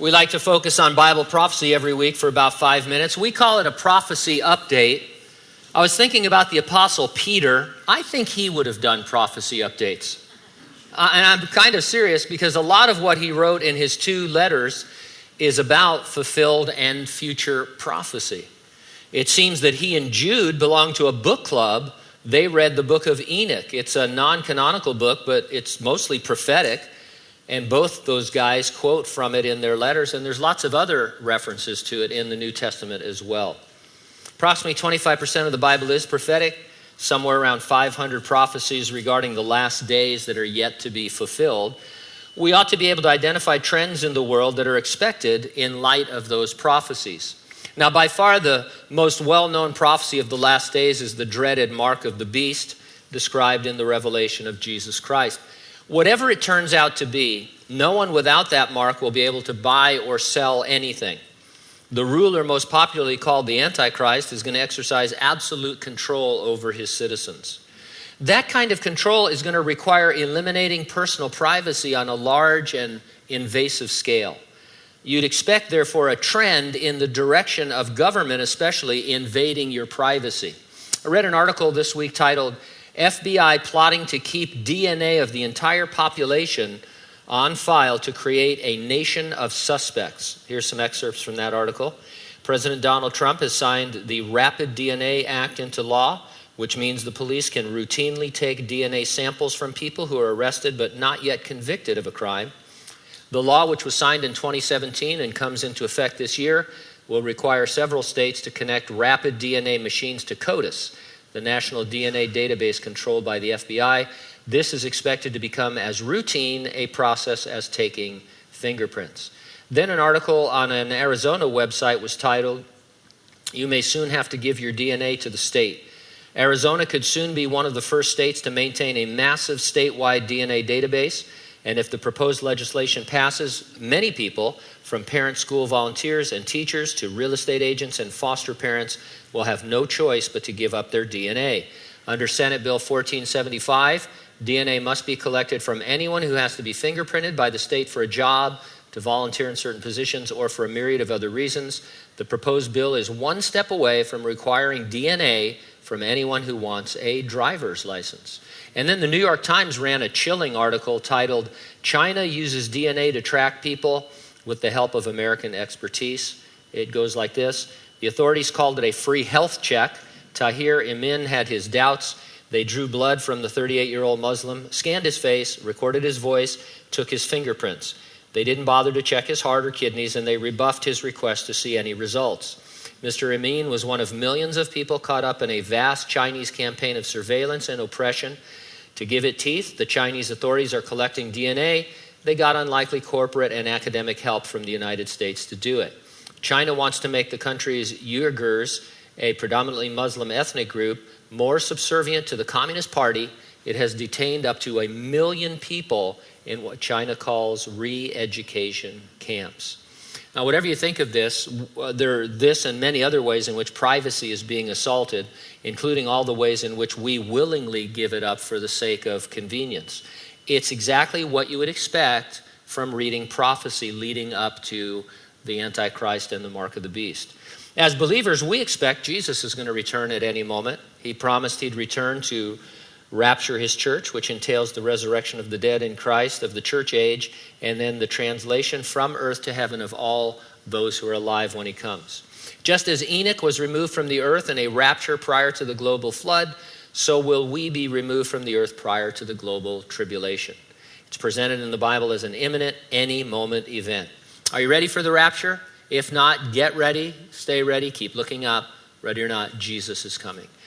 We like to focus on Bible prophecy every week for about 5 minutes. We call it a prophecy update. I was thinking about the Apostle Peter. I think he would have done prophecy updates. And I'm kind of serious because a lot of what he wrote in his 2 letters is about fulfilled and future prophecy. It seems that he and Jude belonged to a book club. They read the book of Enoch. It's a non-canonical book, but it's mostly prophetic. And both those guys quote from it in their letters, and there's lots of other references to it in the New Testament as well. Approximately 25% of the Bible is prophetic, somewhere around 500 prophecies regarding the last days that are yet to be fulfilled. We ought to be able to identify trends in the world that are expected in light of those prophecies. Now, by far the most well-known prophecy of the last days is the dreaded mark of the beast described in the revelation of Jesus Christ. Whatever it turns out to be, no one without that mark will be able to buy or sell anything. The ruler, most popularly called the Antichrist, is going to exercise absolute control over his citizens. That kind of control is going to require eliminating personal privacy on a large and invasive scale. You'd expect, therefore, a trend in the direction of government, especially invading your privacy. I read an article this week titled, FBI plotting to keep DNA of the entire population on file to create a nation of suspects. Here's some excerpts from that article. President Donald Trump has signed the Rapid DNA Act into law, which means the police can routinely take DNA samples from people who are arrested but not yet convicted of a crime. The law, which was signed in 2017 and comes into effect this year, will require several states to connect rapid DNA machines to CODIS, the national DNA database controlled by the FBI. This is expected to become as routine a process as taking fingerprints. Then an article on an Arizona website was titled, "You may soon have to give your DNA to the state." Arizona could soon be one of the first states to maintain a massive statewide DNA database. And if the proposed legislation passes, many people, from parent school volunteers and teachers to real estate agents and foster parents, will have no choice but to give up their DNA. Under Senate Bill 1475, DNA must be collected from anyone who has to be fingerprinted by the state for a job, to volunteer in certain positions, or for a myriad of other reasons. The proposed bill is one step away from requiring DNA from anyone who wants a driver's license. And then the New York Times ran a chilling article titled, "China Uses DNA to Track People with the Help of American Expertise." It goes like this. The authorities called it a free health check. Tahir Emin had his doubts. They drew blood from the 38-year-old Muslim, scanned his face, recorded his voice, took his fingerprints. They didn't bother to check his heart or kidneys, and they rebuffed his request to see any results. Mr. Emin was one of millions of people caught up in a vast Chinese campaign of surveillance and oppression. To give it teeth, the Chinese authorities are collecting DNA. They got unlikely corporate and academic help from the United States to do it. China wants to make the country's Uyghurs, a predominantly Muslim ethnic group, more subservient to the Communist Party. It has detained up to 1 million people in what China calls re-education camps. Now, whatever you think of this, there are this and many other ways in which privacy is being assaulted, including all the ways in which we willingly give it up for the sake of convenience. It's exactly what you would expect from reading prophecy leading up to the Antichrist and the mark of the beast. As believers, we expect Jesus is going to return at any moment. He promised he'd return to rapture his church, which entails the resurrection of the dead in Christ, of the church age, and then the translation from earth to heaven of all those who are alive when he comes. Just as Enoch was removed from the earth in a rapture prior to the global flood, so will we be removed from the earth prior to the global tribulation. It's presented in the Bible as an imminent, any moment event. Are you ready for the rapture? If not, get ready, stay ready, keep looking up. Ready or not, Jesus is coming.